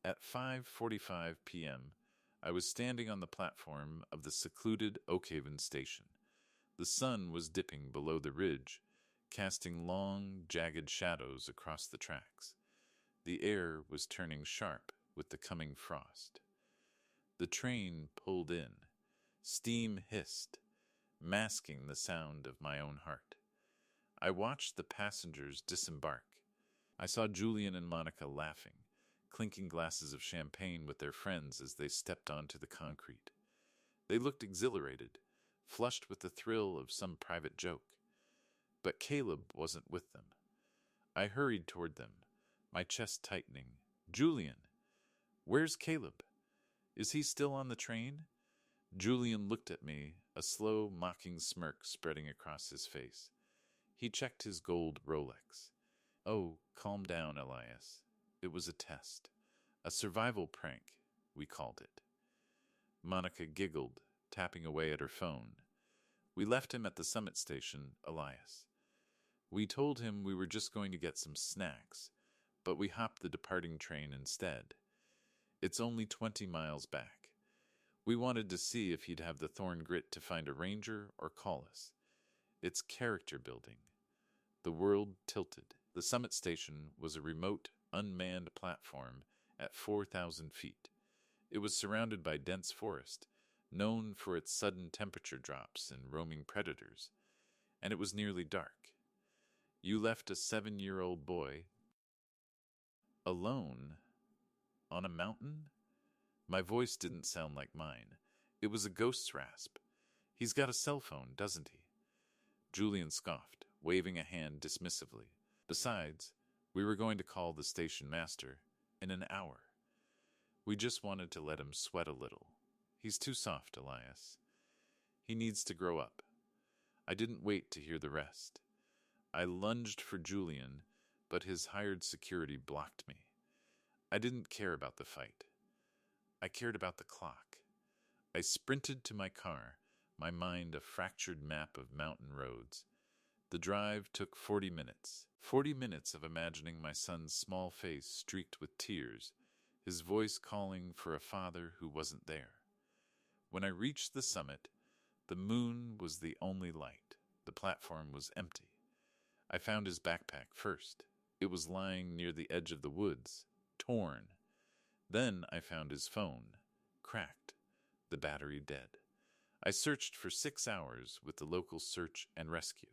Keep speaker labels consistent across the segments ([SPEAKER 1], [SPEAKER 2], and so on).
[SPEAKER 1] At 5:45 p.m., I was standing on the platform of the secluded Oakhaven station. The sun was dipping below the ridge, casting long, jagged shadows across the tracks. The air was turning sharp with the coming frost. The train pulled in. Steam hissed, masking the sound of my own heart. I watched the passengers disembark. I saw Julian and Monica laughing, clinking glasses of champagne with their friends as they stepped onto the concrete. They looked exhilarated, flushed with the thrill of some private joke. But Caleb wasn't with them. I hurried toward them, my chest tightening. "Julian, where's Caleb? Is he still on the train?" Julian looked at me, a slow, mocking smirk spreading across his face. He checked his gold Rolex. "Oh, calm down, Elias. It was a test. A survival prank, we called it." Monica giggled, tapping away at her phone. "We left him at the summit station, Elias. We told him we were just going to get some snacks, but we hopped the departing train instead. It's only 20 miles back. We wanted to see if he'd have the thorn grit to find a ranger or call us. It's character building." The world tilted. The summit station was a remote, unmanned platform at 4,000 feet. It was surrounded by dense forest, known for its sudden temperature drops and roaming predators, and it was nearly dark. You left a 7-year-old boy alone on a mountain? My voice didn't sound like mine. It was a ghost's rasp. "He's got a cell phone, doesn't he?" Julian scoffed, waving a hand dismissively. "Besides, we were going to call the station master in an hour. We just wanted to let him sweat a little. He's too soft, Elias. He needs to grow up." I didn't wait to hear the rest. I lunged for Julian, but his hired security blocked me. I didn't care about the fight. I cared about the clock. I sprinted to my car, my mind a fractured map of mountain roads. The drive took 40 minutes. 40 minutes of imagining my son's small face streaked with tears, his voice calling for a father who wasn't there. When I reached the summit, the moon was the only light. The platform was empty. I found his backpack first. It was lying near the edge of the woods, torn. Then I found his phone, cracked, the battery dead. I searched for 6 hours with the local search and rescue.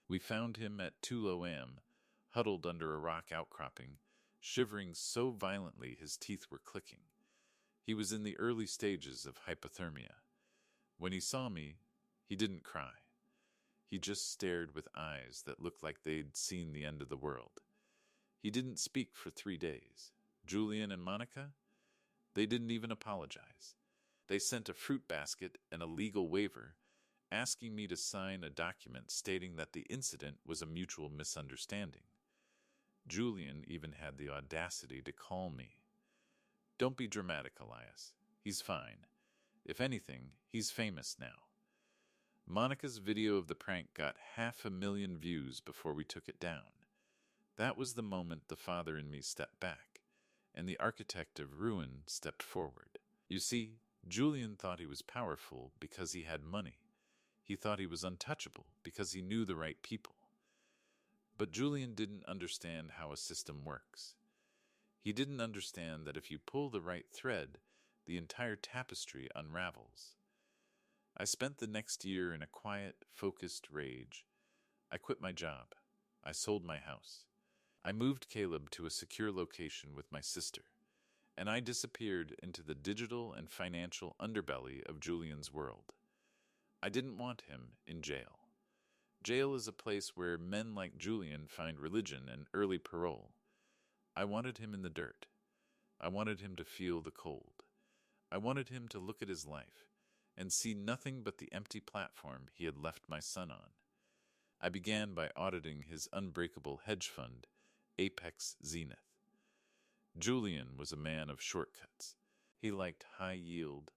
[SPEAKER 1] We found him at Tulo Am, huddled under a rock outcropping, shivering so violently his teeth were clicking. He was in the early stages of hypothermia. When he saw me, he didn't cry. He just stared with eyes that looked like they'd seen the end of the world. He didn't speak for 3 days. Julian and Monica? They didn't even apologize. They sent a fruit basket and a legal waiver, asking me to sign a document stating that the incident was a mutual misunderstanding. Julian even had the audacity to call me. "Don't be dramatic, Elias. He's fine. If anything, he's famous now." Monica's video of the prank got 500,000 views before we took it down. That was the moment the father in me stepped back, and the architect of ruin stepped forward. You see, Julian thought he was powerful because he had money. He thought he was untouchable because he knew the right people. But Julian didn't understand how a system works. He didn't understand that if you pull the right thread, the entire tapestry unravels. I spent the next year in a quiet, focused rage. I quit my job. I sold my house. I moved Caleb to a secure location with my sister, and I disappeared into the digital and financial underbelly of Julian's world. I didn't want him in jail. Jail is a place where men like Julian find religion and early parole. I wanted him in the dirt. I wanted him to feel the cold. I wanted him to look at his life and see nothing but the empty platform he had left my son on. I began by auditing his unbreakable hedge fund, Apex Zenith. Julian was a man of shortcuts. He liked high-yield,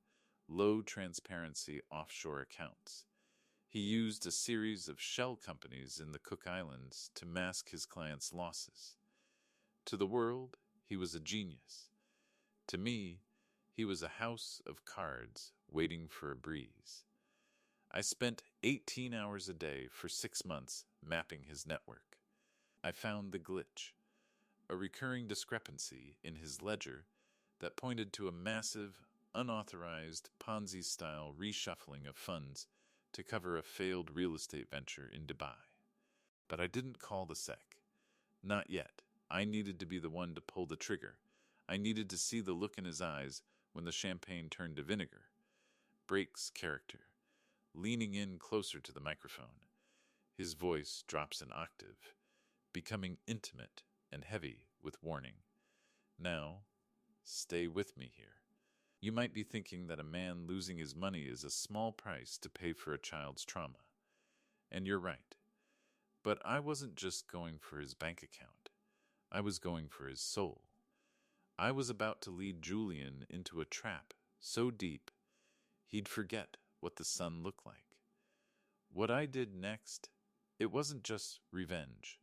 [SPEAKER 1] low-transparency offshore accounts. He used a series of shell companies in the Cook Islands to mask his clients' losses. To the world, he was a genius. To me, he was a house of cards waiting for a breeze. I spent 18 hours a day for 6 months mapping his network. I found the glitch, a recurring discrepancy in his ledger that pointed to a massive, unauthorized Ponzi-style reshuffling of funds to cover a failed real estate venture in Dubai. But I didn't call the SEC. Not yet. I needed to be the one to pull the trigger. I needed to see the look in his eyes when the champagne turned to vinegar. Breaks character, leaning in closer to the microphone. His voice drops an octave, becoming intimate and heavy with warning. Now, stay with me here. You might be thinking that a man losing his money is a small price to pay for a child's trauma. And you're right. But I wasn't just going for his bank account. I was going for his soul. I was about to lead Julian into a trap so deep he'd forget what the sun looked like. What I did next, it wasn't just revenge.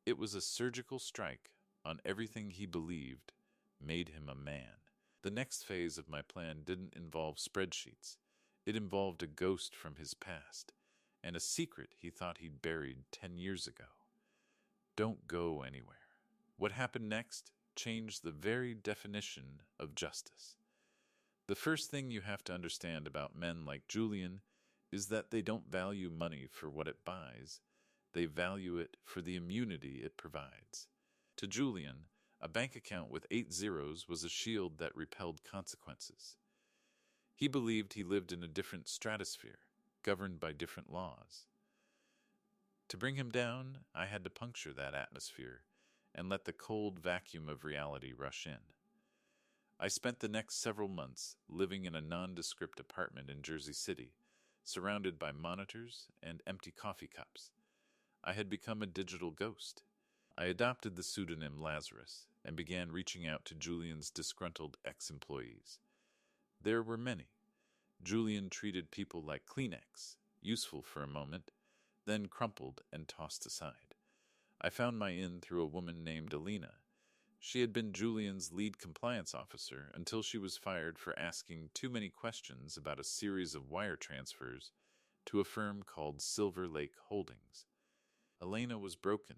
[SPEAKER 1] It was a surgical strike on everything he believed made him a man. The next phase of my plan didn't involve spreadsheets. It involved a ghost from his past and a secret he thought he'd buried 10 years ago. Don't go anywhere. What happened next changed the very definition of justice. The first thing you have to understand about men like Julian is that they don't value money for what it buys. They value it for the immunity it provides. To Julian, a bank account with 8 zeros was a shield that repelled consequences. He believed he lived in a different stratosphere, governed by different laws. To bring him down, I had to puncture that atmosphere and let the cold vacuum of reality rush in. I spent the next several months living in a nondescript apartment in Jersey City, surrounded by monitors and empty coffee cups. I had become a digital ghost. I adopted the pseudonym Lazarus and began reaching out to Julian's disgruntled ex-employees. There were many. Julian treated people like Kleenex, useful for a moment, then crumpled and tossed aside. I found my in through a woman named Alina. She had been Julian's lead compliance officer until she was fired for asking too many questions about a series of wire transfers to a firm called Silver Lake Holdings. Elena was broken,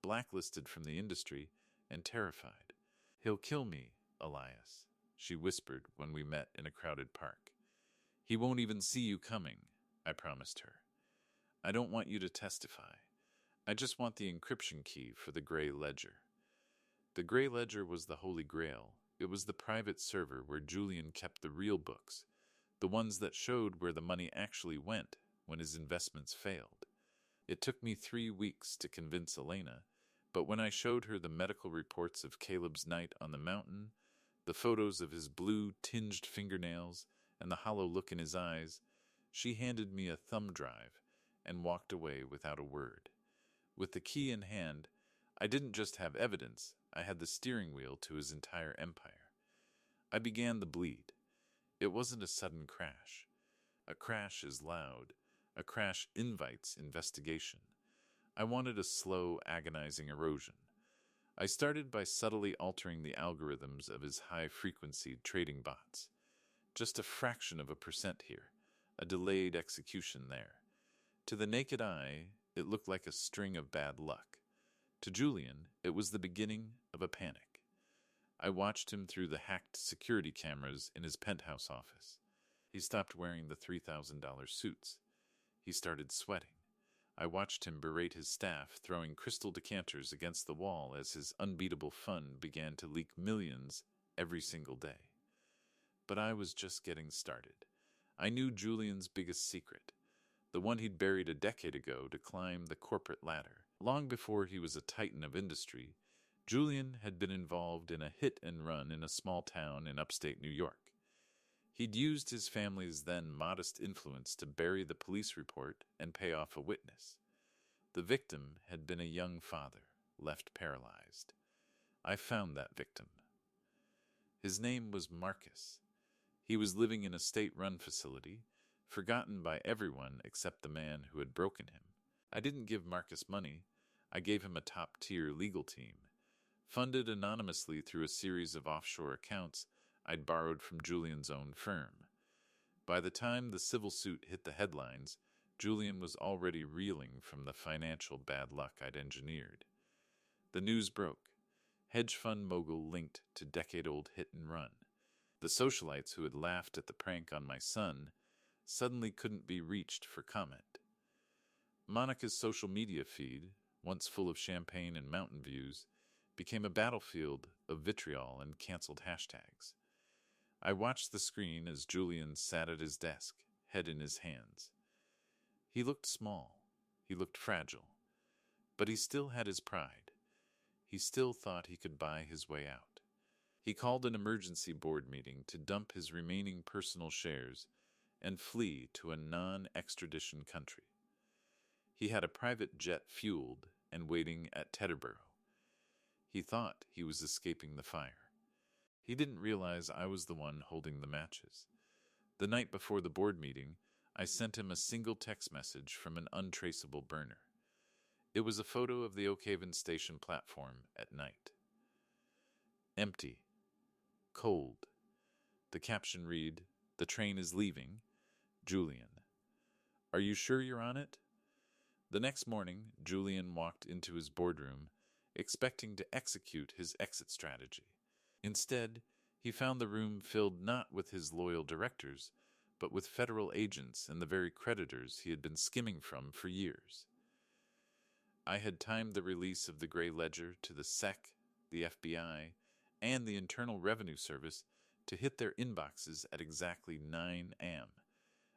[SPEAKER 1] blacklisted from the industry, and terrified. "He'll kill me, Elias," she whispered when we met in a crowded park. "He won't even see you coming," I promised her. "I don't want you to testify. I just want the encryption key for the gray ledger." The gray ledger was the Holy Grail. It was the private server where Julian kept the real books, the ones that showed where the money actually went when his investments failed. It took me 3 weeks to convince Elena, but when I showed her the medical reports of Caleb's night on the mountain, the photos of his blue-tinged fingernails, and the hollow look in his eyes, she handed me a thumb drive and walked away without a word. With the key in hand, I didn't just have evidence, I had the steering wheel to his entire empire. I began the bleed. It wasn't a sudden crash. A crash is loud. A crash invites investigation. I wanted a slow, agonizing erosion. I started by subtly altering the algorithms of his high-frequency trading bots. Just a fraction of a percent here, a delayed execution there. To the naked eye, it looked like a string of bad luck. To Julian, it was the beginning of a panic. I watched him through the hacked security cameras in his penthouse office. He stopped wearing the $3,000 suits. He started sweating. I watched him berate his staff, throwing crystal decanters against the wall as his unbeatable fund began to leak millions every single day. But I was just getting started. I knew Julian's biggest secret, the one he'd buried a decade ago to climb the corporate ladder. Long before he was a titan of industry, Julian had been involved in a hit and run in a small town in upstate New York. He'd used his family's then modest influence to bury the police report and pay off a witness. The victim had been a young father, left paralyzed. I found that victim. His name was Marcus. He was living in a state-run facility, forgotten by everyone except the man who had broken him. I didn't give Marcus money. I gave him a top-tier legal team. funded anonymously through a series of offshore accounts I'd borrowed from Julian's own firm. By the time the civil suit hit the headlines, Julian was already reeling from the financial bad luck I'd engineered. The news broke. Hedge fund mogul linked to decade-old hit and run. The socialites who had laughed at the prank on my son suddenly couldn't be reached for comment. Monica's social media feed, once full of champagne and mountain views, became a battlefield of vitriol and canceled hashtags. I watched the screen as Julian sat at his desk, head in his hands. He looked small. He looked fragile. But he still had his pride. He still thought he could buy his way out. He called an emergency board meeting to dump his remaining personal shares and flee to a non-extradition country. He had a private jet fueled and waiting at Teterboro. He thought he was escaping the fire. He didn't realize I was the one holding the matches. The night before the board meeting, I sent him a single text message from an untraceable burner. It was a photo of the Oakhaven station platform at night. Empty. Cold. The caption read, "The train is leaving. Julian. Are you sure you're on it?" The next morning, Julian walked into his boardroom, expecting to execute his exit strategy. Instead, he found the room filled not with his loyal directors, but with federal agents and the very creditors he had been skimming from for years. I had timed the release of the Gray Ledger to the SEC, the FBI, and the Internal Revenue Service to hit their inboxes at exactly 9 a.m.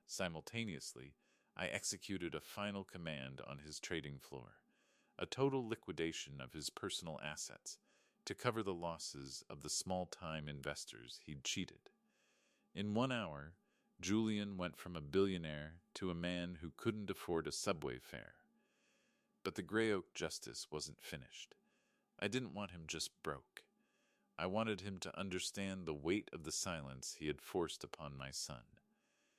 [SPEAKER 1] Simultaneously, I executed a final command on his trading floor, a total liquidation of his personal assets to cover the losses of the small-time investors he'd cheated. In 1 hour, Julian went from a billionaire to a man who couldn't afford a subway fare. But the Gray Oak justice wasn't finished. I didn't want him just broke. I wanted him to understand the weight of the silence he had forced upon my son.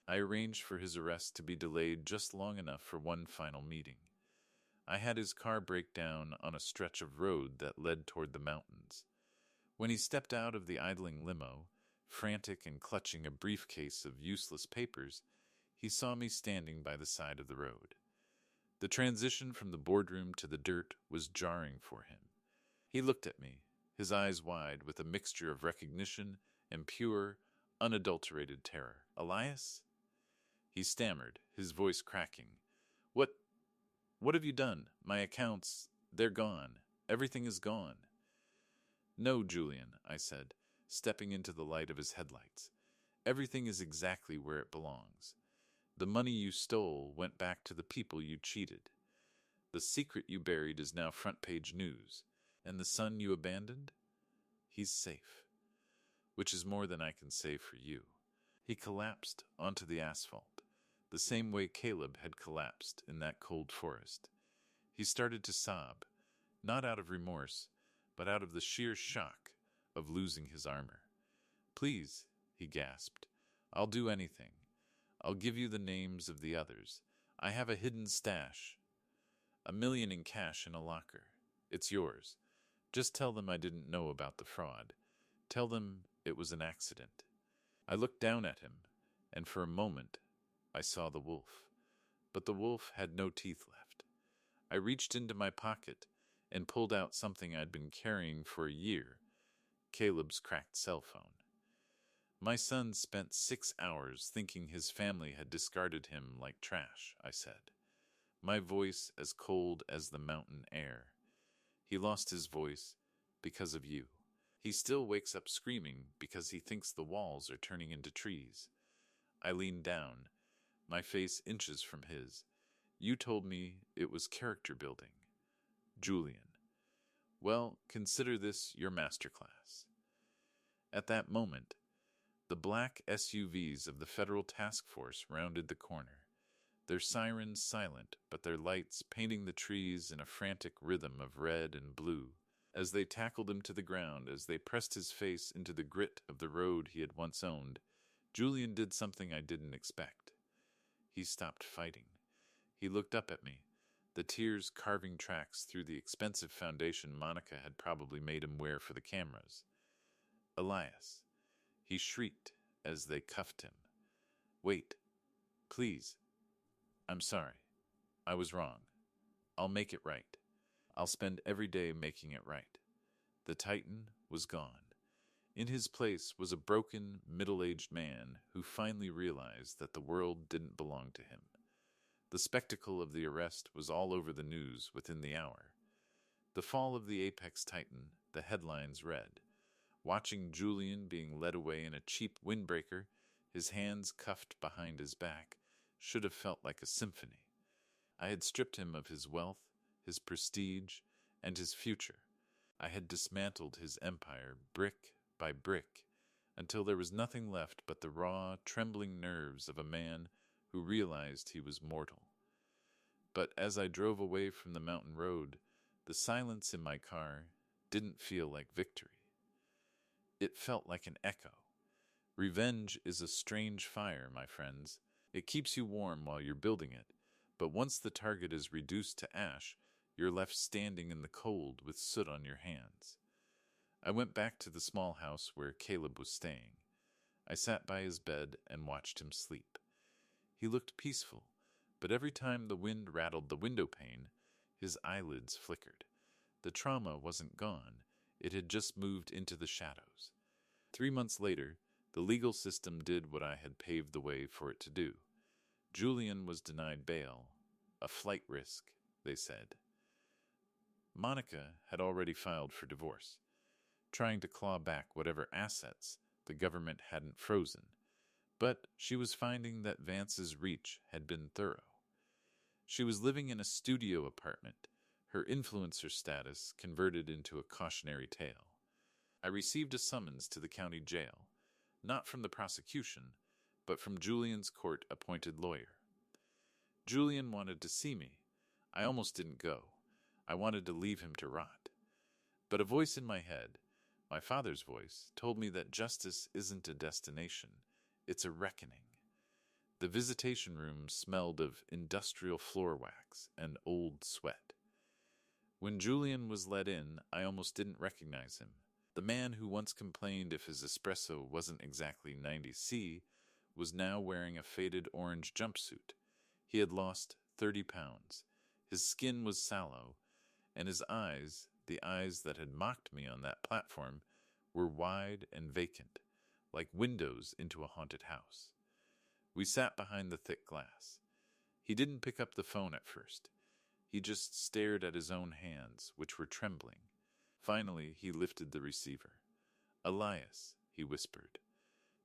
[SPEAKER 1] I arranged for his arrest to be delayed just long enough for one final meeting. I had his car break down on a stretch of road that led toward the mountains. When he stepped out of the idling limo, frantic and clutching a briefcase of useless papers, he saw me standing by the side of the road. The transition from the boardroom to the dirt was jarring for him. He looked at me, his eyes wide with a mixture of recognition and pure, unadulterated terror. "Elias?" He stammered, his voice cracking. What have you done? My accounts, they're gone. Everything is gone." "No, Julian," I said, stepping into the light of his headlights. "Everything is exactly where it belongs. The money you stole went back to the people you cheated. The secret you buried is now front-page news. And the son you abandoned? He's safe. Which is more than I can say for you." He collapsed onto the asphalt, the same way Caleb had collapsed in that cold forest. He started to sob, not out of remorse, but out of the sheer shock of losing his armor. "Please," he gasped, "I'll do anything. I'll give you the names of the others. I have a hidden stash. $1 million in cash in a locker. It's yours. Just tell them I didn't know about the fraud. Tell them it was an accident." I looked down at him, and for a moment I saw the wolf. But the wolf had no teeth left. I reached into my pocket and pulled out something I'd been carrying for a year, Caleb's cracked cell phone. "My son spent 6 hours thinking his family had discarded him like trash," I said, my voice as cold as the mountain air. "He lost his voice because of you. He still wakes up screaming because he thinks the walls are turning into trees." I leaned down, my face inches from his. "You told me it was character building. Julian. Well, consider this your masterclass." At that moment, the black SUVs of the federal task force rounded the corner, their sirens silent, but their lights painting the trees in a frantic rhythm of red and blue. As they tackled him to the ground, as they pressed his face into the grit of the road he had once owned, Julian did something I didn't expect. He stopped fighting. He looked up at me, the tears carving tracks through the expensive foundation Monica had probably made him wear for the cameras. Elias, he shrieked as they cuffed him. Wait, please. I'm sorry. I was wrong. I'll make it right. I'll spend every day making it right. The Titan was gone. In his place was a broken, middle-aged man who finally realized that the world didn't belong to him. The spectacle of the arrest was all over the news within the hour. The fall of the Apex Titan, the headlines read. Watching Julian being led away in a cheap windbreaker, his hands cuffed behind his back, should have felt like a symphony. I had stripped him of his wealth, his prestige, and his future. I had dismantled his empire brick by brick until there was nothing left but the raw, trembling nerves of a man who realized he was mortal. But as I drove away from the mountain road, the silence in my car didn't feel like victory. It felt like an echo. Revenge is a strange fire, my friends. It keeps you warm while you're building it, but once the target is reduced to ash, you're left standing in the cold with soot on your hands. I went back to the small house where Caleb was staying. I sat by his bed and watched him sleep. He looked peaceful, but every time the wind rattled the window pane, his eyelids flickered. The trauma wasn't gone. It had just moved into the shadows. 3 months later, the legal system did what I had paved the way for it to do. Julian was denied bail, a flight risk, they said. Monica had already filed for divorce, trying to claw back whatever assets the government hadn't frozen, but she was finding that Vance's reach had been thorough. She was living in a studio apartment, her influencer status converted into a cautionary tale. I received a summons to the county jail, not from the prosecution, but from Julian's court-appointed lawyer. Julian wanted to see me. I almost didn't go. I wanted to leave him to rot. But a voice in my head, my father's voice, told me that justice isn't a destination, it's a reckoning. The visitation room smelled of industrial floor wax and old sweat. When Julian was let in, I almost didn't recognize him. The man who once complained if his espresso wasn't exactly 90C was now wearing a faded orange jumpsuit. He had lost 30 pounds. His skin was sallow, and his eyes, the eyes that had mocked me on that platform, were wide and vacant, like windows into a haunted house. We sat behind the thick glass. He didn't pick up the phone at first. He just stared at his own hands, which were trembling. Finally, he lifted the receiver. "Elias," he whispered.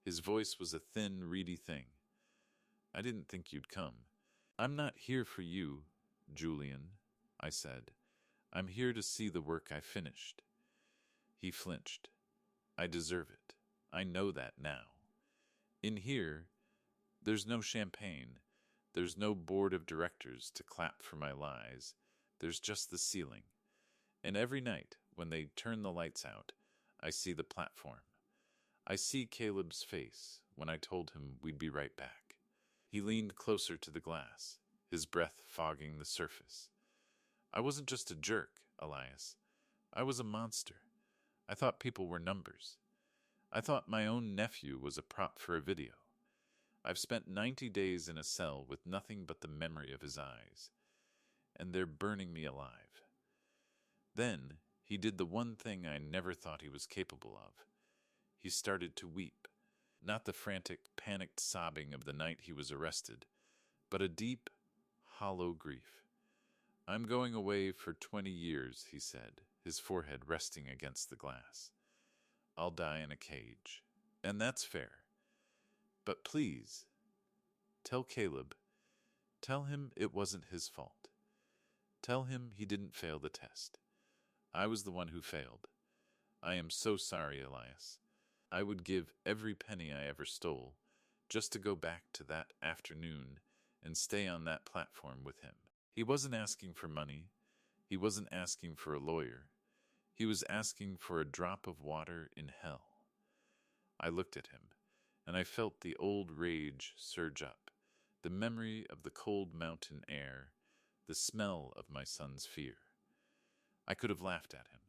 [SPEAKER 1] His voice was a thin, reedy thing. "I didn't think you'd come." "I'm not here for you, Julian," I said. "I'm here to see the work I finished." He flinched. "I deserve it. I know that now. In here, there's no champagne. There's no board of directors to clap for my lies. There's just the ceiling. And every night, when they turn the lights out, I see the platform. I see Caleb's face when I told him we'd be right back." He leaned closer to the glass, his breath fogging the surface. "I wasn't just a jerk, Elias. I was a monster. I thought people were numbers. I thought my own nephew was a prop for a video. I've spent 90 days in a cell with nothing but the memory of his eyes, and they're burning me alive." Then he did the one thing I never thought he was capable of. He started to weep, not the frantic, panicked sobbing of the night he was arrested, but a deep, hollow grief. "I'm going away for 20 years, he said, his forehead resting against the glass. "I'll die in a cage, and that's fair. But please, tell Caleb, tell him it wasn't his fault. Tell him he didn't fail the test. I was the one who failed. I am so sorry, Elias. I would give every penny I ever stole just to go back to that afternoon and stay on that platform with him." He wasn't asking for money. He wasn't asking for a lawyer. He was asking for a drop of water in hell. I looked at him, and I felt the old rage surge up, the memory of the cold mountain air, the smell of my son's fear. I could have laughed at him.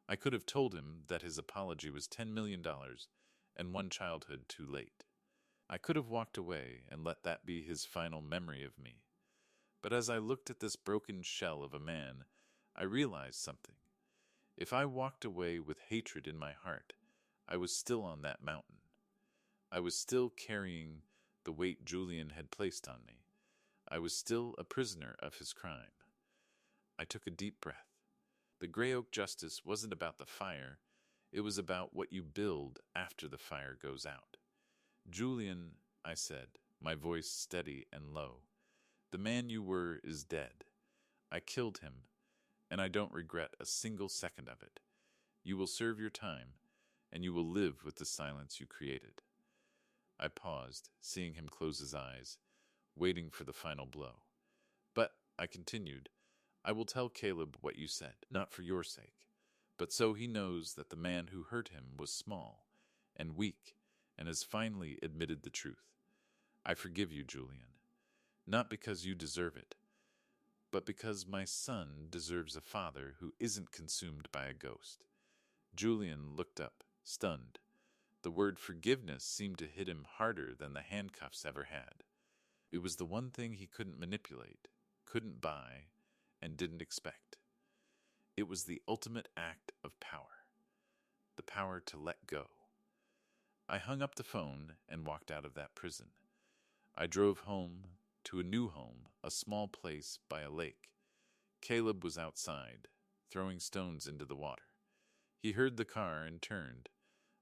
[SPEAKER 1] I could have told him that his apology was $10 million and one childhood too late. I could have walked away and let that be his final memory of me. But as I looked at this broken shell of a man, I realized something. If I walked away with hatred in my heart, I was still on that mountain. I was still carrying the weight Julian had placed on me. I was still a prisoner of his crime. I took a deep breath. The Gray Oak Justice wasn't about the fire. It was about what you build after the fire goes out. Julian, I said, my voice steady and low, the man you were is dead. I killed him, and I don't regret a single second of it. You will serve your time, and you will live with the silence you created. I paused, seeing him close his eyes, waiting for the final blow. But, I continued, I will tell Caleb what you said, not for your sake, but so he knows that the man who hurt him was small and weak and has finally admitted the truth. I forgive you, Julian, not because you deserve it, but because my son deserves a father who isn't consumed by a ghost. Julian looked up, stunned. The word forgiveness seemed to hit him harder than the handcuffs ever had. It was the one thing he couldn't manipulate, couldn't buy, and didn't expect. It was the ultimate act of power, the power to let go. I hung up the phone and walked out of that prison. I drove home to a new home, a small place by a lake. Caleb was outside, throwing stones into the water. He heard the car and turned,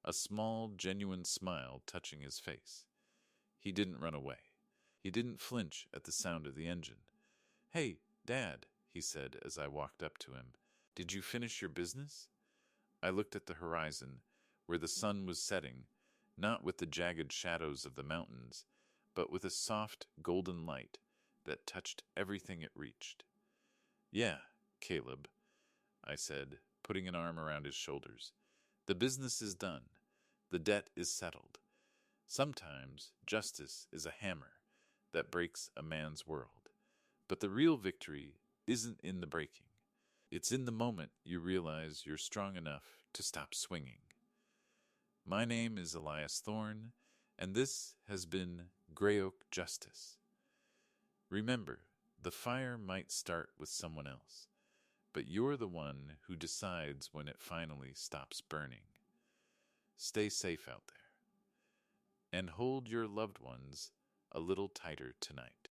[SPEAKER 1] a small, genuine smile touching his face. He didn't run away. He didn't flinch at the sound of the engine. "Hey, Dad," he said as I walked up to him. "Did you finish your business?" I looked at the horizon, where the sun was setting, not with the jagged shadows of the mountains, but with a soft, golden light that touched everything it reached. "Yeah, Caleb," I said, putting an arm around his shoulders. "The business is done. The debt is settled. Sometimes justice is a hammer that breaks a man's world. But the real victory isn't in the breaking. It's in the moment you realize you're strong enough to stop swinging." My name is Elias Thorne, and this has been Gray Oak Justice. Remember, the fire might start with someone else, but you're the one who decides when it finally stops burning. Stay safe out there, and hold your loved ones a little tighter tonight.